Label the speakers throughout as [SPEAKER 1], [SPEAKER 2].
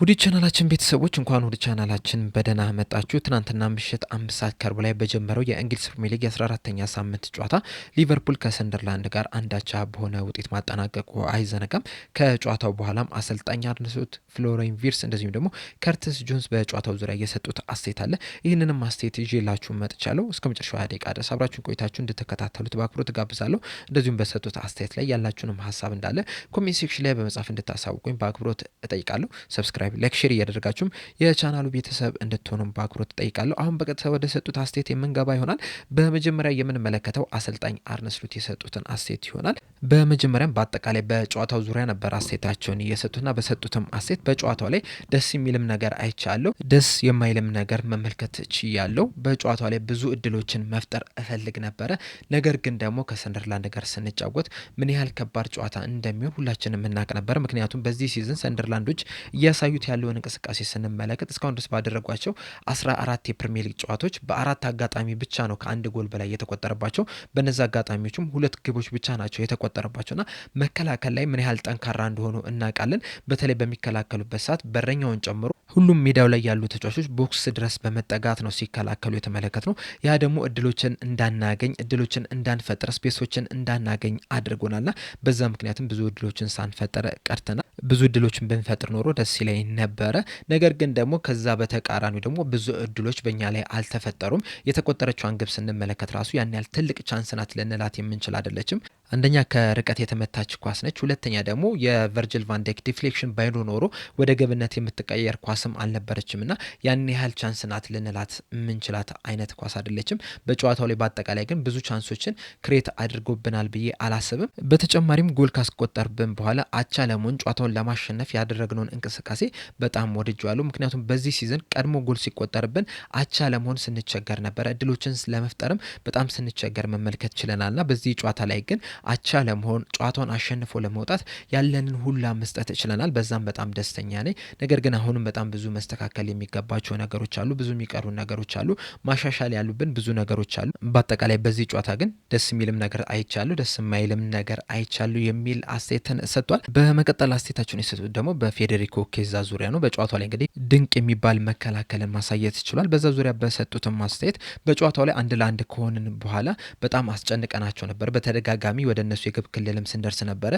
[SPEAKER 1] ውድ ቻናላችን ቤተሰቦች እንኳን ወደ ቻናላችን በደህና መጣችሁ። ትናንትና ምሽት 5 ሰዓት ከሩብ ላይ በጀመረው የእንግሊዝ ፕሪሚየር ሊግ የ14ኛ ሳምንት ጨዋታ ሊቨርፑል ከሰንደርላንድ ጋር አንድ አቻ በሆነ ውጤት ማጠናቀቁ አይዘነጋም። ከጨዋታው በኋላም አሰልጣኝ አርነ ስሎት፣ ፍሎሪያን ቪርትዝ እንደዚሁም ደግሞ ከርቲስ ጆንስ በጨዋታው ዙሪያ የሰጡት አስተያየት አለ። ይህንንም አስተያየት ይዤላችሁ መጥቻለሁ። እስከ መጨረሻው ደቂቃ ድረስ አብራችሁን ቆይታችሁ እንድትከታተሉት በአክብሮት ጋብዛለሁ። እንደዚሁም በሰጡት አስተያየት ላይ ያላችሁንም ሀሳብ እንዳለ ኮሜንት ሴክሽን ላይ በመጻፍ እንድታሳውቁኝ በአክብሮት እጠይቃለሁ። ሰብስክራይብ ላይክ ሼር እያደረጋችሁም የቻናሉ ቤተሰብ እንድትሆኑም በአክብሮት እጠይቃለሁ። አሁን በቀጥታ ወደ ሰጡት አስተያየት የምንገባ ይሆናል። በመጀመሪያ የምንመለከተው አሰልጣኝ አርነ ስሎት የሰጡትን አስተያየት ይሆናል። በመጀመሪያም በአጠቃላይ በጨዋታው ዙሪያ ነበር አስተያየታቸውን እየሰጡና በሰጡትም አስተያየት በጨዋታው ላይ ደስ የሚልም ነገር አይቻለሁ፣ ደስ የማይልም ነገር መመልከት ችያለሁ። በጨዋታው ላይ ብዙ እድሎችን መፍጠር እፈልግ ነበረ፣ ነገር ግን ደግሞ ከሰንደርላንድ ጋር ስንጫወት ምን ያህል ከባድ ጨዋታ እንደሚሆን ሁላችንም እናውቅ ነበር። ምክንያቱም በዚህ ሲዝን ሰንደርላንዶች እያሳዩት ያለውን እንቅስቃሴ ስንመለከት እስካሁን ድረስ ባደረጓቸው 14 የፕሪሚየር ሊግ ጨዋታዎች በአራት አጋጣሚ ብቻ ነው ከአንድ ጎል በላይ የተቆጠረባቸው። በነዚህ አጋጣሚዎችም 2 ግቦች ብቻ ናቸው የተቆጠረባቸውና መከላከል ላይ ምን ያህል ጠንካራ እንደሆኑ እናውቃለን። በተለይ በሚከላከሉበት ሰዓት በረኛውን ጨምሮ ሁሉም ሜዳው ላይ ያሉ ተጫዋቾች ቦክስ ድረስ በመጠጋት ነው ሲከላከሉ የተመለከት ነው። ያ ደግሞ እድሎችን እንዳናገኝ፣ እድሎችን እንዳንፈጥር፣ ስፔሶችን እንዳናገኝ አድርጎናልና በዛ ምክንያትም ብዙ እድሎችን ሳንፈጥር ቀርተናል። ብዙ እድሎችን ብንፈጥር ኖሮ ደስ ይለኝ ነበረ። ነገር ግን ደግሞ ከዛ በተቃራኒው ደግሞ ብዙ እድሎች በእኛ ላይ አልተፈጠሩም። የተቆጠረችዋን ግብ ስንመለከት ራሱ ያን ያህል ትልቅ ቻንስ ናት ልንላት የምንችል አይደለችም። አንደኛ ከርቀት የተመታች ኳስ ነች። ሁለተኛ ደግሞ የቨርጅል ቫንዳይክ ዲፍሌክሽን ባይኖር ኖሮ ወደ ግብነት የምትቀየር ኳስም አልነበረችም እና ያን ያህል ቻንስ ናት ልንላት የምንችላት አይነት ኳስ አይደለችም። በጨዋታው ላይ በአጠቃላይ ግን ብዙ ቻንሶችን ክሬት አድርጎብናል ብዬ አላስብም። በተጨማሪም ጎል ካስቆጠርብን በኋላ አቻ ለመሆን ጨዋታውን ለማሸነፍ ያደረግነውን እንቅስቃሴ በጣም ወድጄዋለሁ። ምክንያቱም በዚህ ሲዝን ቀድሞ ጎል ሲቆጠርብን አቻ ለመሆን ስንቸገር ነበረ። እድሎችን ለመፍጠርም በጣም ስንቸገር መመልከት ችለናልና በዚህ ጨዋታ ላይ ግን አቻ ለመሆን ጨዋታውን አሸንፎ ለመውጣት ያለንን ሁላ መስጠት ችለናል። በዛም በጣም ደስተኛ ነኝ። ነገር ግን አሁንም በጣም ብዙ መስተካከል የሚገባቸው ነገሮች አሉ። ብዙ የሚቀሩ ነገሮች አሉ። ማሻሻል ያሉብን ብዙ ነገሮች አሉ። በአጠቃላይ በዚህ ጨዋታ ግን ደስ የሚልም ነገር አይቻሉ፣ ደስ የማይልም ነገር አይቻሉ የሚል አስተያየትን ሰጥቷል። በመቀጠል አስተያየታቸውን የሰጡት ደግሞ በፌዴሪኮ ኬዛ ዙሪያ ነው። በጨዋታው ላይ እንግዲህ ድንቅ የሚባል መከላከልን ማሳየት ችሏል። በዛ ዙሪያ በሰጡትም አስተያየት በጨዋታው ላይ 1-1 ከሆንን በኋላ በጣም አስጨንቀናቸው ነበር። በተደጋጋሚ ወደ እነሱ የግብ ክልልም ስንደርስ ነበረ።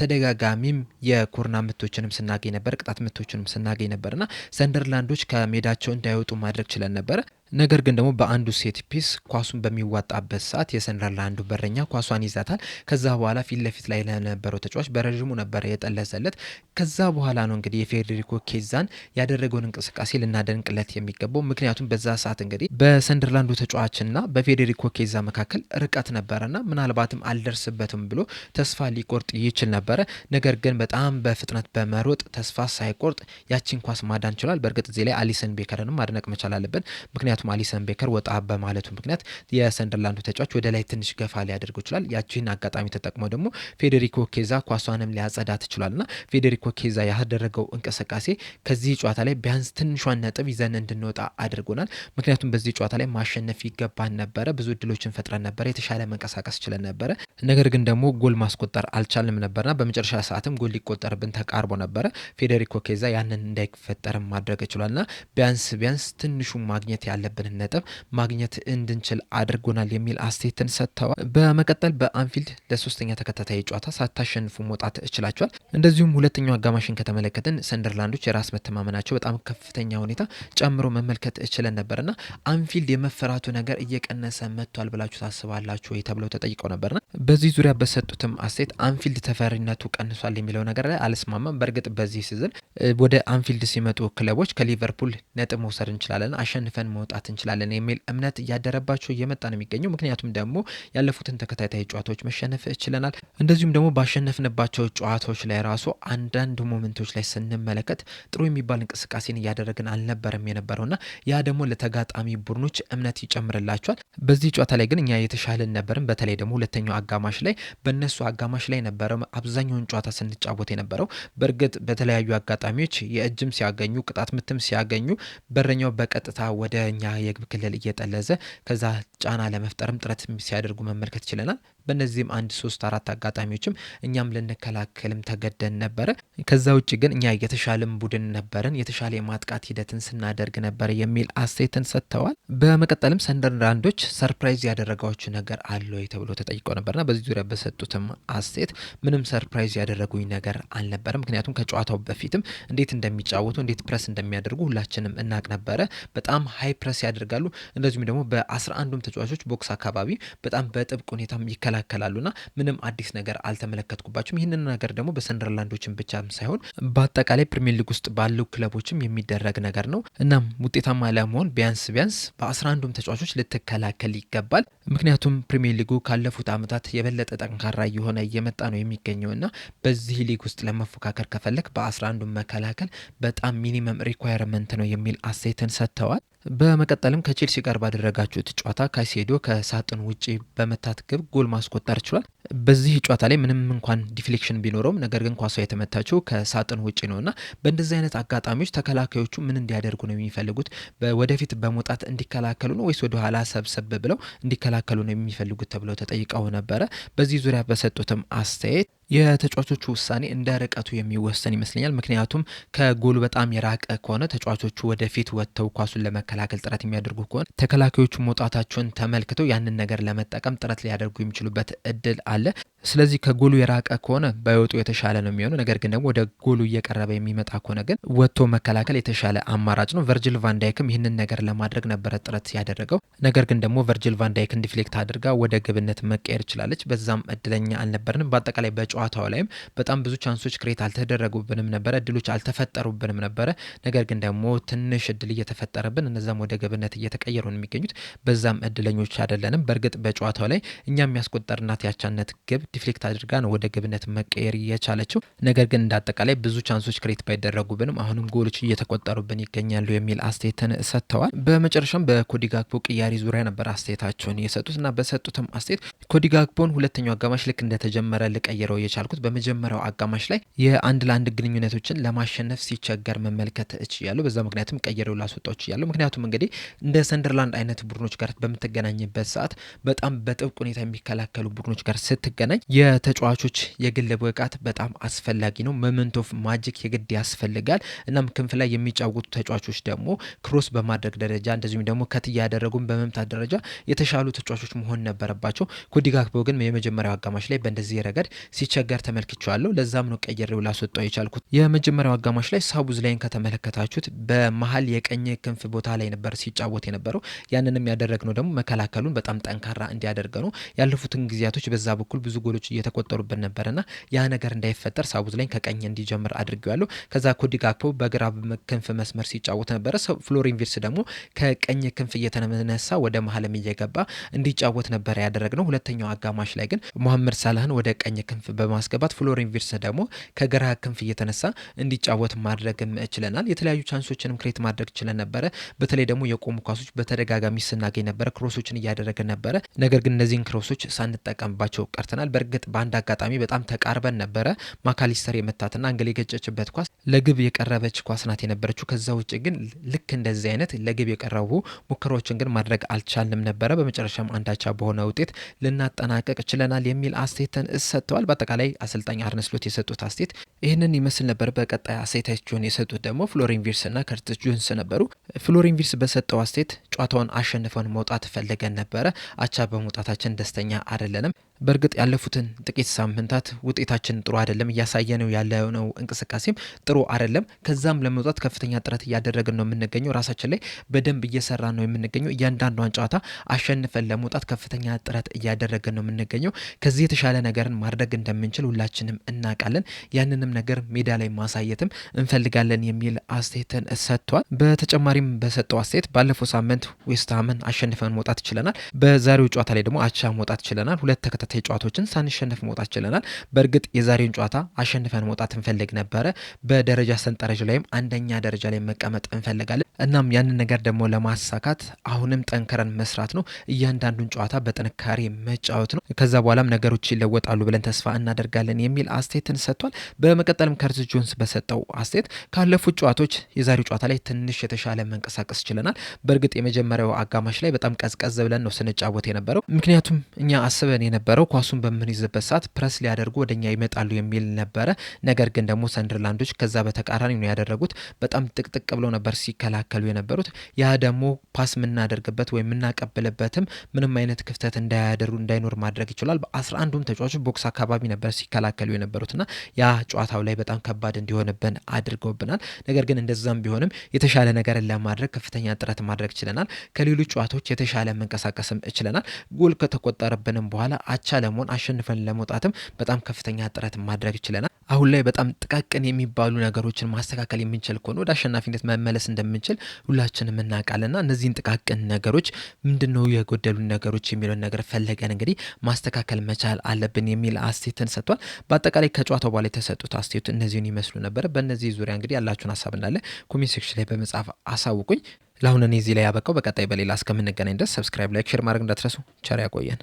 [SPEAKER 1] በተደጋጋሚም የኮርና ምቶችንም ስናገኝ ነበር፣ ቅጣት ምቶችንም ስናገኝ ነበርና ሰንደርላንዶች ከሜዳቸው እንዳይወጡ ማድረግ ችለን ነበረ። ነገር ግን ደግሞ በአንዱ ሴት ፒስ ኳሱን በሚዋጣበት ሰዓት የሰንደርላንዱ በረኛ ኳሷን ይዛታል። ከዛ በኋላ ፊት ለፊት ላይ ለነበረው ተጫዋች በረዥሙ ነበረ የጠለሰለት። ከዛ በኋላ ነው እንግዲህ የፌዴሪኮ ኬዛን ያደረገውን እንቅስቃሴ ልናደንቅለት የሚገባው። ምክንያቱም በዛ ሰዓት እንግዲህ በሰንደርላንዱ ተጫዋችና በፌዴሪኮ ኬዛ መካከል ርቀት ነበረና ምናልባትም አልደርስበትም ብሎ ተስፋ ሊቆርጥ ይችል ነበረ። ነገር ግን በጣም በፍጥነት በመሮጥ ተስፋ ሳይቆርጥ ያቺን ኳስ ማዳን ችሏል። በእርግጥ እዚህ ላይ አሊሰን ቤከርንም ማድነቅ መቻል አለብን። ምክንያቱም አሊሰን ቤከር ወጣ በማለቱ ምክንያት የሰንደርላንዱ ተጫዋች ወደ ላይ ትንሽ ገፋ ሊያደርገው ይችላል። ያቺን አጋጣሚ ተጠቅመው ደግሞ ፌዴሪኮ ኬዛ ኳሷንም ሊያጸዳት ይችላልና ፌዴሪኮ ኬዛ ያደረገው እንቅስቃሴ ከዚህ ጨዋታ ላይ ቢያንስ ትንሿን ነጥብ ይዘን እንድንወጣ አድርጎናል። ምክንያቱም በዚህ ጨዋታ ላይ ማሸነፍ ይገባን ነበረ። ብዙ እድሎችን ፈጥረን ነበረ፣ የተሻለ መንቀሳቀስ ችለን ነበረ። ነገር ግን ደግሞ ጎል ማስቆጠር አልቻልንም ነበርና በመጨረሻ ሰዓትም ጎል ሊቆጠርብን ተቃርቦ ነበረ። ፌዴሪኮ ኬዛ ያንን እንዳይፈጠርም ማድረግ ይችላልና ቢያንስ ትንሹ ማግኘት ያለብንን ነጥብ ማግኘት እንድንችል አድርጎናል የሚል አስተያየትን ሰጥተዋል። በመቀጠል በአንፊልድ ለሶስተኛ ተከታታይ ጨዋታ ሳታሸንፉ መውጣት እችላቸዋል። እንደዚሁም ሁለተኛው አጋማሽን ከተመለከትን ሰንደርላንዶች የራስ መተማመናቸው በጣም ከፍተኛ ሁኔታ ጨምሮ መመልከት እችለን ነበርና አንፊልድ የመፈራቱ ነገር እየቀነሰ መጥቷል ብላችሁ ታስባላችሁ ወይ ተብለው ተጠይቀው ነበርና በዚህ ዙሪያ በሰጡትም አስተያየት አንፊልድ ተፈሪነቱ ቀንሷል የሚለው ነገር ላይ አልስማማም። በእርግጥ በዚህ ሲዝን ወደ አንፊልድ ሲመጡ ክለቦች ከሊቨርፑል ነጥብ መውሰድ እንችላለን፣ አሸንፈን መውጣት እንችላለን የሚል እምነት እያደረባቸው እየመጣ ነው የሚገኘው። ምክንያቱም ደግሞ ያለፉትን ተከታታይ ጨዋታዎች መሸነፍ ችለናል። እንደዚሁም ደግሞ ባሸነፍንባቸው ጨዋታዎች ላይ ራሱ አንዳንድ ሞመንቶች ላይ ስንመለከት ጥሩ የሚባል እንቅስቃሴን እያደረግን አልነበረም የነበረውና ያ ደግሞ ለተጋጣሚ ቡድኖች እምነት ይጨምርላቸዋል። በዚህ ጨዋታ ላይ ግን እኛ የተሻለን ነበርን። በተለይ ደግሞ ሁለተኛው አጋማሽ ላይ በእነሱ አጋማሽ ላይ ነበረ አብዛኛውን ጨዋታ ስንጫወት የነበረው። በእርግጥ በተለያዩ አጋጣሚዎች የእጅም ሲያገኙ ቅጣት ምትም ሲያገኙ በረኛው በቀጥታ ወደ እኛ የግብ ክልል እየጠለዘ ከዛ ጫና ለመፍጠርም ጥረት ሲያደርጉ መመልከት ችለናል። በእነዚህም 1-3-4 አጋጣሚዎችም እኛም ልንከላከልም ተገደን ነበረ። ከዛ ውጭ ግን እኛ የተሻለም ቡድን ነበርን፣ የተሻለ የማጥቃት ሂደትን ስናደርግ ነበር የሚል አስተያየትን ሰጥተዋል። በመቀጠልም ሰንደርላንዶች ሰርፕራይዝ ያደረጋችሁ ነገር አለ ወይ ተብሎ ተጠይቀው ነበርና በዚህ ዙሪያ በሰጡትም አስተያየት ምንም ሰርፕራይዝ ያደረጉኝ ነገር አልነበረም። ምክንያቱም ከጨዋታው በፊትም እንዴት እንደሚጫወቱ እንዴት ፕረስ እንደሚያደርጉ ሁላችንም እናቅ ነበረ። በጣም ሃይ ፕረስ ያደርጋሉ። እንደዚሁም ደግሞ በ11ዱም ተጫዋቾች ቦክስ አካባቢ በጣም በጥብቅ ሁኔታም ይከላከላሉና ምንም አዲስ ነገር አልተመለከትኩባቸውም። ይህንን ነገር ደግሞ በሰንደርላንዶችም ብቻም ሳይሆን በአጠቃላይ ፕሪሚየር ሊግ ውስጥ ባሉ ክለቦችም የሚደረግ ነገር ነው። እናም ውጤታማ ለመሆን ቢያንስ በ11ዱም ተጫዋቾች ልትከላከል ይገባል። ምክንያቱም ፕሪሚየር ሊጉ ካለፉት ዓመታት የበለጠ ጠንካራ እየሆነ እየመጣ ነው የሚገኘውና በዚህ ሊግ ውስጥ ለመፎካከር ከፈለክ በ11ዱም መከላከል በጣም ሚኒመም ሪኳየርመንት ነው የሚል አስተያየትን ሰጥተዋል። በመቀጠልም ከቼልሲ ጋር ባደረጋችሁት ጨዋታ ካይሴዶ ከሳጥን ውጪ በመታት ግብ ጎል ማስቆጠር ችሏል። በዚህ ጨዋታ ላይ ምንም እንኳን ዲፍሌክሽን ቢኖረውም ነገር ግን ኳሷ የተመታችው ከሳጥን ውጪ ነውና በእንደዚህ አይነት አጋጣሚዎች ተከላካዮቹ ምን እንዲያደርጉ ነው የሚፈልጉት? ወደፊት በመውጣት እንዲከላከሉ ነው ወይስ ወደ ኋላ ሰብሰብ ብለው እንዲከላከሉ ነው የሚፈልጉት ተብለው ተጠይቀው ነበረ። በዚህ ዙሪያ በሰጡትም አስተያየት የተጫዋቾቹ ውሳኔ እንደ ርቀቱ የሚወሰን ይመስለኛል። ምክንያቱም ከጎሉ በጣም የራቀ ከሆነ ተጫዋቾቹ ወደፊት ወጥተው ኳሱን ለመከላከል ጥረት የሚያደርጉ ከሆነ ተከላካዮቹ መውጣታቸውን ተመልክተው ያንን ነገር ለመጠቀም ጥረት ሊያደርጉ የሚችሉበት እድል አለ። ስለዚህ ከጎሉ የራቀ ከሆነ ባይወጡ የተሻለ ነው የሚሆነው። ነገር ግን ደግሞ ወደ ጎሉ እየቀረበ የሚመጣ ከሆነ ግን ወጥቶ መከላከል የተሻለ አማራጭ ነው። ቨርጅል ቫንዳይክም ይህንን ነገር ለማድረግ ነበረ ጥረት ያደረገው። ነገር ግን ደግሞ ቨርጅል ቫንዳይክን ዲፍሌክት አድርጋ ወደ ግብነት መቀየር ችላለች። በዛም እድለኛ አልነበርንም። በአጠቃላይ በጨዋታው ላይም በጣም ብዙ ቻንሶች ክሬት አልተደረጉብንም ነበረ፣ እድሎች አልተፈጠሩብንም ነበረ። ነገር ግን ደግሞ ትንሽ እድል እየተፈጠረብን እነዛም ወደ ግብነት እየተቀየሩ ነው የሚገኙት። በዛም እድለኞች አይደለንም። በእርግጥ በጨዋታው ላይ እኛ የሚያስቆጠርናት ያቻነት ግብ ዲፍሌክት አድርጋ ነው ወደ ግብነት መቀየር የቻለችው። ነገር ግን እንዳጠቃላይ ብዙ ቻንሶች ክሬት ባይደረጉብንም አሁንም ጎሎች እየተቆጠሩብን ይገኛሉ የሚል አስተያየትን ሰጥተዋል። በመጨረሻም በኮዲ ጋክፖ ቅያሪ ዙሪያ ነበር አስተያየታቸውን የሰጡት እና በሰጡትም አስተያየት ኮዲ ጋክፖን ሁለተኛው አጋማሽ ልክ እንደተጀመረ ልቀይረው የቻልኩት በመጀመሪያው አጋማሽ ላይ የአንድ ለአንድ ግንኙነቶችን ለማሸነፍ ሲቸገር መመልከት እችላለሁ። በዛ ምክንያቱም ቀይረው ላስወጣው እችላለሁ። ምክንያቱም እንግዲህ እንደ ሰንደርላንድ አይነት ቡድኖች ጋር በምትገናኝበት ሰዓት በጣም በጥብቅ ሁኔታ የሚከላከሉ ቡድኖች ጋር ስትገናኝ የተጫዋቾች የግል ብቃት በጣም አስፈላጊ ነው። ሞመንት ኦፍ ማጂክ የግድ ያስፈልጋል። እናም ክንፍ ላይ የሚጫወቱ ተጫዋቾች ደግሞ ክሮስ በማድረግ ደረጃ እንደዚሁም ደግሞ ከት እያደረጉም በመምታት ደረጃ የተሻሉ ተጫዋቾች መሆን ነበረባቸው። ኮዲ ጋክፖ ግን የመጀመሪያው አጋማሽ ላይ በእንደዚህ ረገድ ሲቸገር ተመልክቻለሁ። ለዛም ነው ቀይሬው ላስወጣው የቻልኩት። የመጀመሪያው አጋማሽ ላይ ሳቡዝ ላይን ከተመለከታችሁት በመሀል የቀኝ ክንፍ ቦታ ላይ ነበር ሲጫወት የነበረው። ያንንም ያደረግነው ደግሞ መከላከሉን በጣም ጠንካራ እንዲያደርግ ነው። ያለፉትን ጊዜያቶች በዛ በኩል ብዙ ጎሎች እየተቆጠሩበት ነበርና ያ ነገር እንዳይፈጠር ሳቡዝ ላይ ከቀኝ እንዲጀምር አድርጌዋለሁ። ከዛ ኮዲ ጋክፖ በግራ ክንፍ መስመር ሲጫወት ነበረ። ፍሎሪን ቪርትስ ደግሞ ከቀኝ ክንፍ እየተነሳ ወደ መሀልም እየገባ እንዲጫወት ነበር ያደረግነው። ሁለተኛው አጋማሽ ላይ ግን መሐመድ ሳላህን ወደ ቀኝ ክንፍ በማስገባት ፍሎሪን ቪርትስ ደግሞ ከግራ ክንፍ እየተነሳ እንዲጫወት ማድረግም ችለናል። የተለያዩ ቻንሶችንም ክሬት ማድረግ ችለን ነበረ። በተለይ ደግሞ የቆሙ ኳሶች በተደጋጋሚ ስናገኝ ነበረ። ክሮሶችን እያደረገ ነበረ። ነገር ግን እነዚህን ክሮሶች ሳንጠቀምባቸው ቀርተናል። በእርግጥ በአንድ አጋጣሚ በጣም ተቃርበን ነበረ። ማካሊስተር የመታትና አንገል የገጨችበት ኳስ ለግብ የቀረበች ኳስ ናት የነበረችው። ከዛ ውጭ ግን ልክ እንደዚህ አይነት ለግብ የቀረቡ ሙከራዎችን ግን ማድረግ አልቻልንም ነበረ። በመጨረሻም አንዳቻ በሆነ ውጤት ልናጠናቀቅ ችለናል የሚል አስተያየትን ሰጥተዋል። በአጠቃላይ አሰልጣኝ አርነ ስሎት የሰጡት አስተያየት ይህንን ይመስል ነበር። በቀጣይ አስተያየታቸውን የሰጡት ደግሞ ፍሎሪን ቪርትስና ከርቲስ ጆንስ ነበሩ። ፍሎሪን ቪርትስ በሰጠው አስተያየት ጨዋታውን አሸንፈን መውጣት ፈልገን ነበረ። አቻ በመውጣታችን ደስተኛ አይደለንም። በእርግጥ ያለፉትን ጥቂት ሳምንታት ውጤታችን ጥሩ አይደለም፣ እያሳየነው ያለነው እንቅስቃሴም ጥሩ አይደለም። ከዛም ለመውጣት ከፍተኛ ጥረት እያደረግን ነው የምንገኘው። ራሳችን ላይ በደንብ እየሰራ ነው የምንገኘው። እያንዳንዷን ጨዋታ አሸንፈን ለመውጣት ከፍተኛ ጥረት እያደረግን ነው የምንገኘው። ከዚህ የተሻለ ነገርን ማድረግ እንደምንችል ሁላችንም እናውቃለን። ያንንም ነገር ሜዳ ላይ ማሳየትም እንፈልጋለን የሚል አስተያየትን ሰጥቷል። በተጨማሪም በሰጠው አስተያየት ባለፈው ሳምንት ዌስትሃምን አሸንፈን መውጣት ችለናል። በዛሬው ጨዋታ ላይ ደግሞ አቻ መውጣት ችለናል። ሁለት ተከታታይ ጨዋታዎችን ሳንሸነፍ መውጣት ችለናል። በእርግጥ የዛሬውን ጨዋታ አሸንፈን መውጣት እንፈልግ ነበረ። በደረጃ ሰንጠረዥ ላይም አንደኛ ደረጃ ላይ መቀመጥ እንፈልጋለን። እናም ያንን ነገር ደግሞ ለማሳካት አሁንም ጠንክረን መስራት ነው። እያንዳንዱን ጨዋታ በጥንካሬ መጫወት ነው። ከዛ በኋላም ነገሮች ይለወጣሉ ብለን ተስፋ እናደርጋለን የሚል አስተያየትን ሰጥቷል። በመቀጠልም ከርቲስ ጆንስ በሰጠው አስተያየት ካለፉት ጨዋታዎች የዛሬው ጨዋታ ላይ ትንሽ የተሻለ መንቀሳቀስ ችለናል። በእርግጥ የመጀመሪያው አጋማሽ ላይ በጣም ቀዝቀዝ ብለን ነው ስንጫወት የነበረው። ምክንያቱም እኛ አስበን የነበረው ኳሱን በምንይዝበት ሰዓት ፕረስ ሊያደርጉ ወደኛ ይመጣሉ የሚል ነበረ። ነገር ግን ደግሞ ሰንደርላንዶች ከዛ በተቃራኒ ነው ያደረጉት። በጣም ጥቅጥቅ ብለው ነበር ሲከላከሉ የነበሩት። ያ ደግሞ ፓስ የምናደርግበት ወይም የምናቀብልበትም ምንም አይነት ክፍተት እንዳይኖር ማድረግ ይችላል። በ11ዱም ተጫዋቾች ቦክስ አካባቢ ነበር ሲከላከሉ የነበሩትና ያ ጨዋታው ላይ በጣም ከባድ እንዲሆንብን አድርገውብናል። ነገር ግን እንደዛም ቢሆንም የተሻለ ነገርን ለማድረግ ከፍተኛ ጥረት ማድረግ ችለናል። ከሌሎች ጨዋታዎች የተሻለ መንቀሳቀስም ችለናል። ጎል ከተቆጠረብንም በኋላ አቻ ለመሆን አሸንፈን ለመውጣትም በጣም ከፍተኛ ጥረት ማድረግ ችለናል። አሁን ላይ በጣም ጥቃቅን የሚባሉ ነገሮችን ማስተካከል የምንችል ከሆነ ወደ አሸናፊነት መመለስ እንደምንችል ሁላችንም እናውቃለንና እነዚህን ጥቃቅን ነገሮች ምንድነው የጎደሉ ነገሮች የሚለውን ነገር ፈለገን እንግዲህ ማስተካከል መቻል አለብን የሚል አስተያየትን ሰጥቷል። በአጠቃላይ ከጨዋታው በኋላ የተሰጡት አስተያየት እነዚህን ይመስሉ ነበር። በእነዚህ ዙሪያ እንግዲህ ያላችሁን ሀሳብ እንዳለ ኮሜንት ሴክሽን ላይ በመጻፍ አሳውቁኝ። ለአሁን እኔ እዚህ ላይ ያበቃው። በቀጣይ በሌላ እስከምንገናኝ ድረስ ሰብስክራይብ፣ ላይክ፣ ሼር ማድረግ እንዳትረሱ። ቸር ያቆየን።